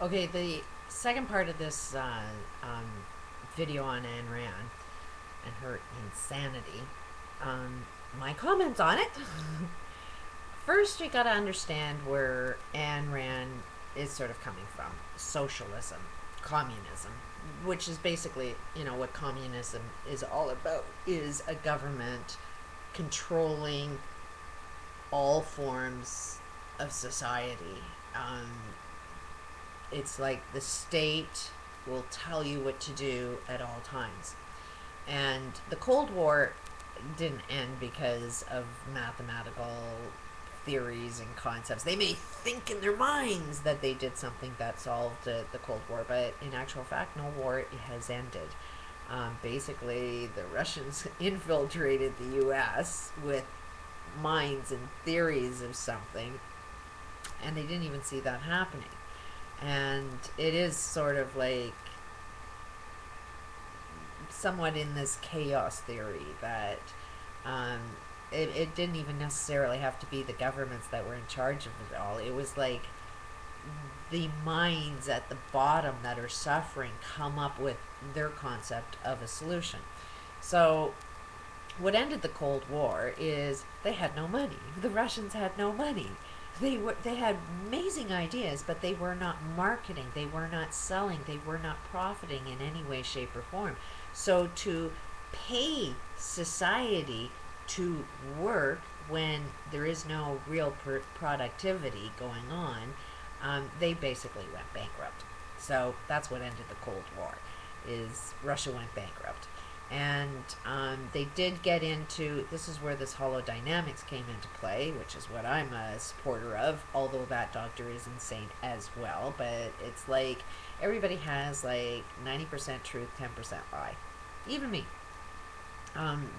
Okay, the second part of this video on Ayn Rand and her insanity, my comments on it. First, you got to understand where Ayn Rand is sort of coming from: socialism, communism, which is basically, what communism is all about, is a government controlling all forms of society. Um, it's like the state will tell you what to do at all times. And the Cold War didn't end because of mathematical theories and concepts. They may think in their minds that they did something that solved the Cold War, but in actual fact, no war has ended. Basically, the Russians infiltrated the U.S. with minds and theories of something, and they didn't even see that happening. And it is sort of like somewhat in this chaos theory that um, it didn't even necessarily have to be the governments that were in charge of it all. It was like the minds at the bottom that are suffering come up with their concept of a solution. So what ended the Cold War is they had no money. The Russians had no money. They had amazing ideas, but they were not marketing. They were not selling. They were not profiting in any way, shape, or form. So to pay society to work when there is no real productivity going on, they basically went bankrupt. So that's what ended the Cold War. Is Russia went bankrupt. And they did get into, this is where this holodynamics came into play, which is what I'm a supporter of, although that doctor is insane as well. But it's like everybody has like 90% truth, 10% lie. Even me.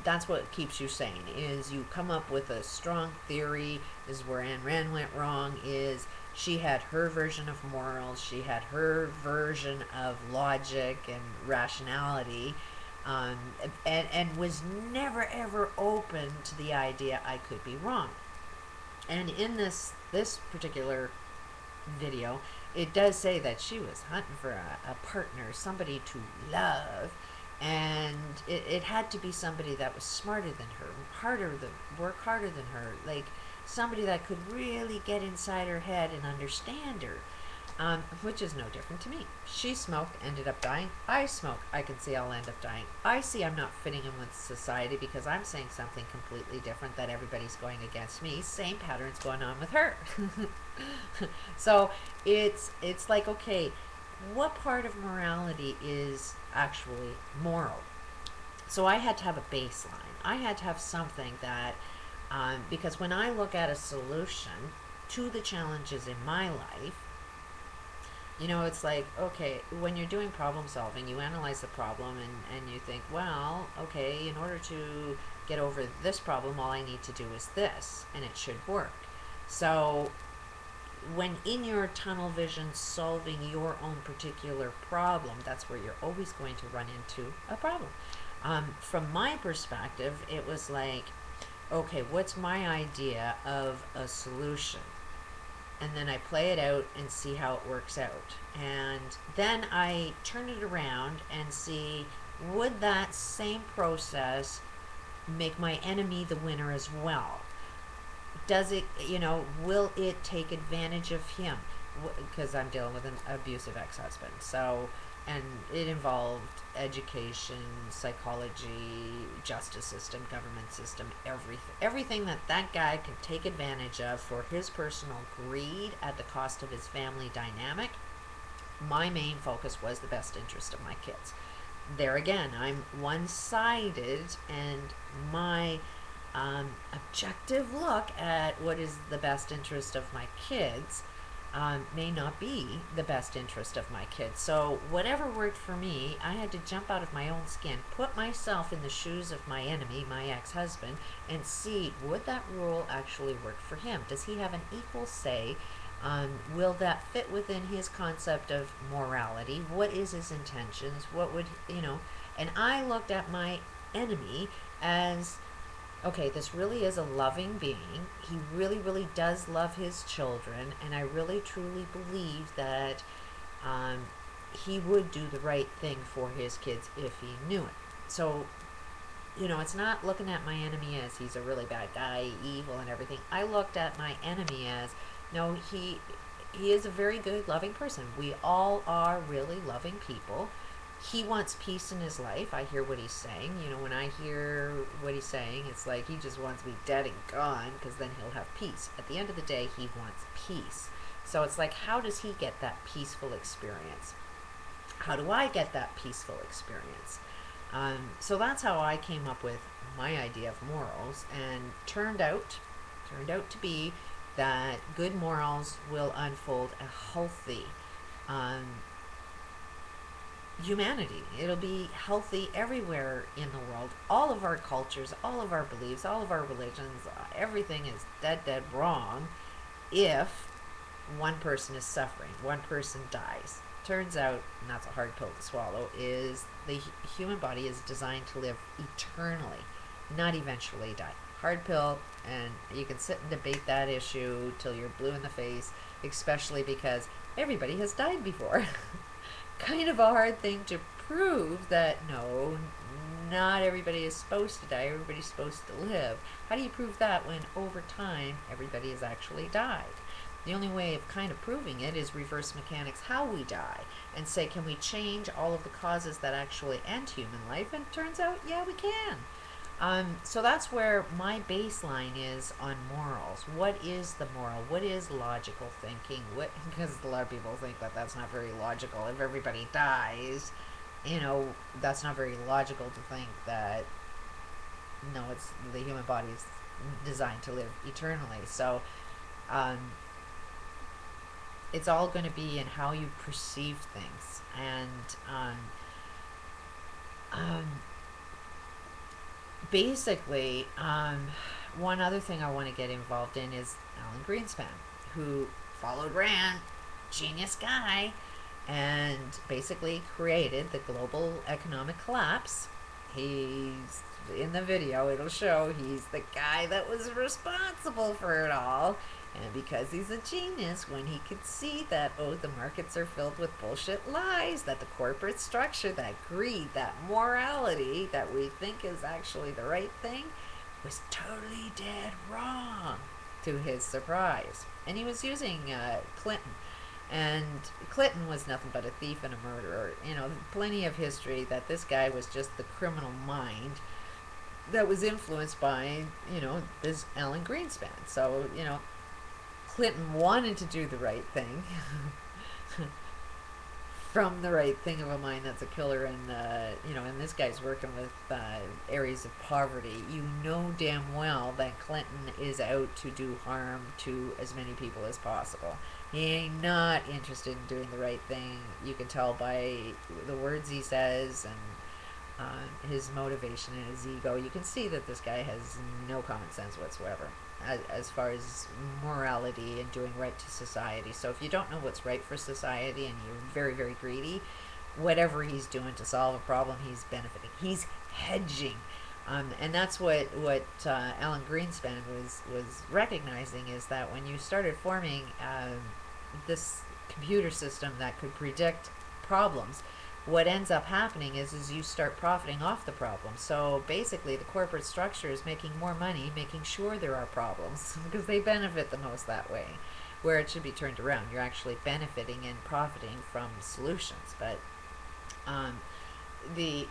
That's what keeps you sane, is you come up with a strong theory. This is where Ayn Rand went wrong, is she had her version of morals, she had her version of logic and rationality, um, and was never ever open to the idea I could be wrong. And in this particular video, it does say that she was hunting for a partner, somebody to love, and it had to be somebody that was smarter than her, work harder than her, like somebody that could really get inside her head and understand her. Which is no different to me. She smoked, ended up dying. I smoke, I can see I'll end up dying. I see I'm not fitting in with society because I'm saying something completely different that everybody's going against me. Same patterns going on with her. So it's like, okay, what part of morality is actually moral? So I had to have a baseline. I had to have something that, because when I look at a solution to the challenges in my life, it's like, okay, when you're doing problem solving, you analyze the problem, and you think, well, okay, in order to get over this problem, all I need to do is this, and it should work. So when in your tunnel vision solving your own particular problem, that's where you're always going to run into a problem. From my perspective, it was like, okay, what's my idea of a solution? And then I play it out and see how it works out. And then I turn it around and see, would that same process make my enemy the winner as well? Does it, will it take advantage of him? Because I'm dealing with an abusive ex-husband. So, and it involved education, psychology, justice system, government system, everything that guy can take advantage of for his personal greed at the cost of his family dynamic. My main focus was the best interest of my kids. There again, I'm one-sided, and my objective look at what is the best interest of my kids may not be the best interest of my kids. So whatever worked for me, I had to jump out of my own skin, put myself in the shoes of my enemy, my ex-husband, and see, would that rule actually work for him? Does he have an equal say? Will that fit within his concept of morality? What is his intentions? What would, and I looked at my enemy as, okay, this really is a loving being. He really, really does love his children, and I really, truly believe that um, he would do the right thing for his kids if he knew it. So, it's not looking at my enemy as he's a really bad guy, evil and everything. I looked at my enemy as, no, he is a very good, loving person. We all are really loving people. He wants peace in his life. I hear what he's saying. When I hear what he's saying, it's like he just wants me dead and gone because then he'll have peace. At the end of the day, he wants peace. So it's like, how does he get that peaceful experience? How do I get that peaceful experience? So that's how I came up with my idea of morals, and turned out to be that good morals will unfold a healthy um, humanity. It'll be healthy everywhere in the world. All of our cultures, all of our beliefs, all of our religions, everything is dead wrong if one person is suffering, one person dies. Turns out, and that's a hard pill to swallow, is the human body is designed to live eternally, not eventually die. Hard pill, and you can sit and debate that issue till you're blue in the face, especially because everybody has died before. Kind of a hard thing to prove that no, not everybody is supposed to die, everybody's supposed to live. How do you prove that when over time everybody has actually died? The only way of kind of proving it is reverse mechanics how we die and say, can we change all of the causes that actually end human life? And it turns out, yeah, we can. So that's where my baseline is on morals. What is the moral? What is logical thinking? Because a lot of people think that that's not very logical. If everybody dies, that's not very logical to think that, no, it's the human body is designed to live eternally. So, it's all going to be in how you perceive things. And basically, one other thing I want to get involved in is Alan Greenspan, who followed Rand, genius guy, and basically created the global economic collapse. He's in the video, it'll show he's the guy that was responsible for it all. And because he's a genius, when he could see that, the markets are filled with bullshit lies, that the corporate structure, that greed, that morality that we think is actually the right thing, was totally dead wrong, to his surprise. And he was using Clinton. And Clinton was nothing but a thief and a murderer. Plenty of history that this guy was just the criminal mind that was influenced by, this Alan Greenspan. So, Clinton wanted to do the right thing from the right thing of a mind that's a killer, and and this guy's working with areas of poverty. You know damn well that Clinton is out to do harm to as many people as possible. He ain't not interested in doing the right thing. You can tell by the words he says and his motivation and his ego. You can see that this guy has no common sense whatsoever as far as morality and doing right to society. So if you don't know what's right for society and you're very, very greedy, whatever he's doing to solve a problem, he's benefiting. He's hedging. And that's what Alan Greenspan was recognizing, is that when you started forming this computer system that could predict problems, what ends up happening is you start profiting off the problem. So basically the corporate structure is making more money, making sure there are problems, because they benefit the most that way, where it should be turned around. You're actually benefiting and profiting from solutions. But the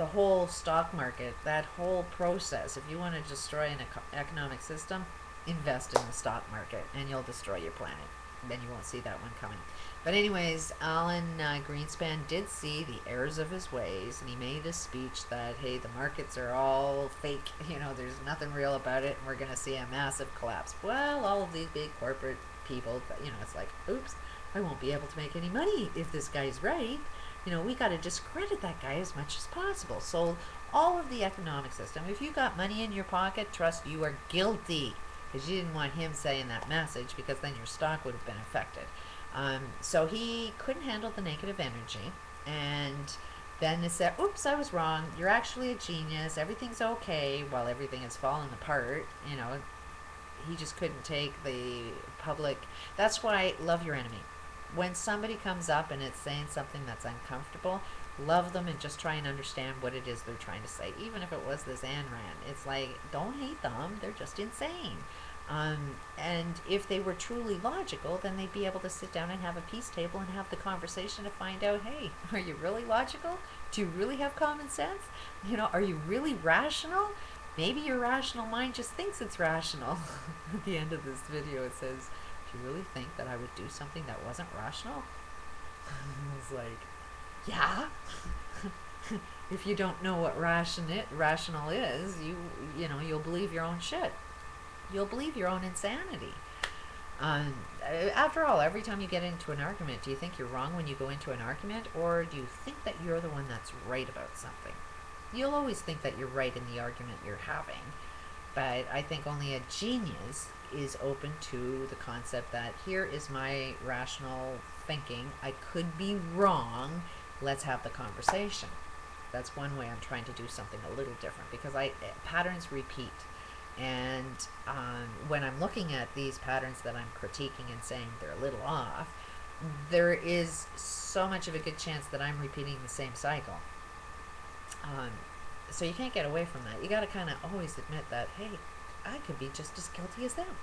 whole stock market, that whole process, if you want to destroy an economic system, invest in the stock market and you'll destroy your planet. Then you won't see that one coming. But anyways, Alan Greenspan did see the errors of his ways, and he made a speech that, hey, the markets are all fake, there's nothing real about it, and we're going to see a massive collapse. Well, all of these big corporate people, it's like, oops, I won't be able to make any money if this guy's right. We got to discredit that guy as much as possible. So all of the economic system, if you got money in your pocket, trust you are guilty, because you didn't want him saying that message, because then your stock would have been affected. So he couldn't handle the negative energy, and then it said, oops, I was wrong, you're actually a genius, everything's okay, while everything is falling apart. He just couldn't take the public. That's why love your enemy. when somebody comes up and it's saying something that's uncomfortable, love them and just try and understand what it is they're trying to say. Even if it was this Ayn Rand, it's like, don't hate them, they're just insane. And if they were truly logical, then they'd be able to sit down and have a peace table and have the conversation to find out, hey, are you really logical? Do you really have common sense? Are you really rational? Maybe your rational mind just thinks it's rational. At the end of this video, it says, do you really think that I would do something that wasn't rational? I was like, yeah. If you don't know what rational is, you'll believe your own shit. You'll believe your own insanity. After all, every time you get into an argument, do you think you're wrong when you go into an argument, or do you think that you're the one that's right about something? You'll always think that you're right in the argument you're having, but I think only a genius is open to the concept that here is my rational thinking. I could be wrong. Let's have the conversation. That's one way I'm trying to do something a little different, because patterns repeat. And when I'm looking at these patterns that I'm critiquing and saying they're a little off, there is so much of a good chance that I'm repeating the same cycle. So you can't get away from that. You got to kind of always admit that, hey, I could be just as guilty as them.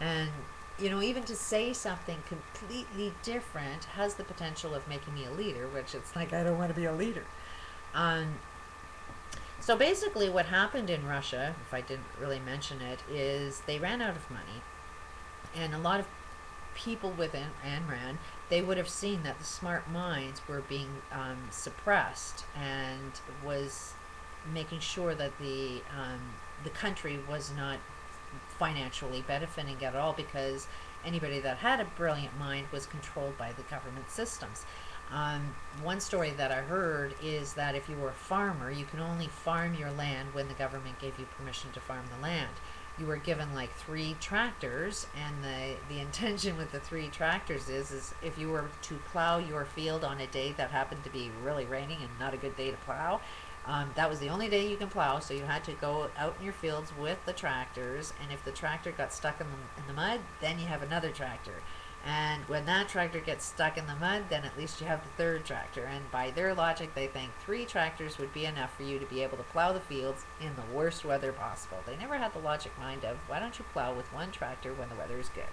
And, even to say something completely different has the potential of making me a leader, which it's like, I don't want to be a leader. So basically what happened in Russia, if I didn't really mention it, is they ran out of money. And a lot of people within Ayn Rand, they would have seen that the smart minds were being suppressed, and was making sure that the country was not financially benefiting at all, because anybody that had a brilliant mind was controlled by the government systems. One story that I heard is that if you were a farmer, you can only farm your land when the government gave you permission to farm the land. You were given like 3 tractors, and the intention with the 3 tractors is if you were to plow your field on a day that happened to be really raining and not a good day to plow, that was the only day you can plow, so you had to go out in your fields with the tractors, and if the tractor got stuck in the mud, then you have another tractor. And when that tractor gets stuck in the mud, then at least you have the 3rd tractor. And by their logic, they think 3 tractors would be enough for you to be able to plow the fields in the worst weather possible. They never had the logic mind of, why don't you plow with 1 tractor when the weather is good?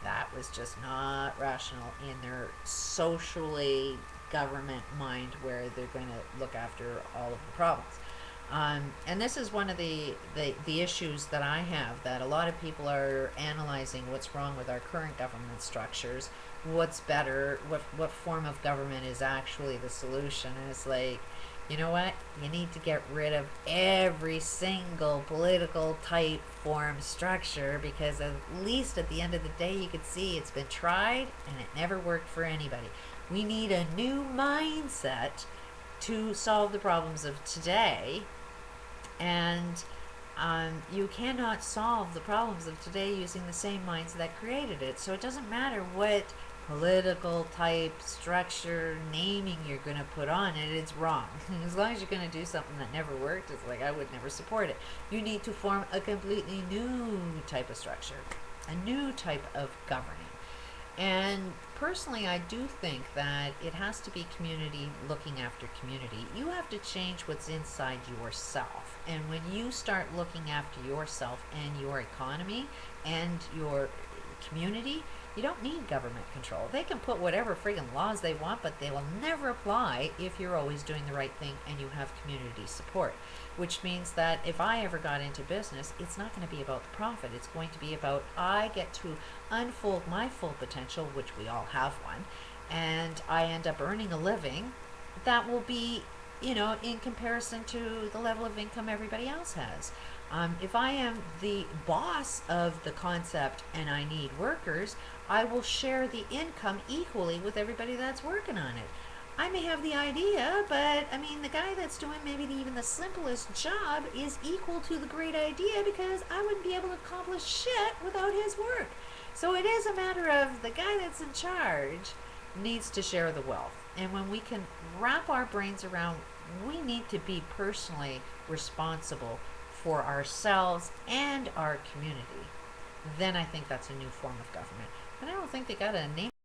That was just not rational in their socially government mind, where they're going to look after all of the problems. And this is one of the issues that I have, that a lot of people are analyzing what's wrong with our current government structures, what's better, what form of government is actually the solution. And it's like, you know what? You need to get rid of every single political type, form, structure, because at least at the end of the day you could see it's been tried and it never worked for anybody. We need a new mindset to solve the problems of today, and you cannot solve the problems of today using the same minds that created it. So it doesn't matter what political type, structure, naming you're going to put on it, it's wrong. As long as you're going to do something that never worked, it's like, I would never support it. You need to form a completely new type of structure, a new type of governing. And personally, I do think that it has to be community looking after community. You have to change what's inside yourself. And when you start looking after yourself and your economy and your community, you don't need government control. They can put whatever friggin' laws they want, but they will never apply if you're always doing the right thing and you have community support. Which means that if I ever got into business, it's not going to be about the profit. It's going to be about, I get to unfold my full potential, which we all have one, and I end up earning a living that will be, in comparison to the level of income everybody else has. If I am the boss of the concept and I need workers, I will share the income equally with everybody that's working on it. I may have the idea, but the guy that's doing maybe even the simplest job is equal to the great idea, because I wouldn't be able to accomplish shit without his work. So it is a matter of the guy that's in charge needs to share the wealth. And when we can wrap our brains around, we need to be personally responsible for ourselves and our community, then I think that's a new form of government. And I don't think they got a name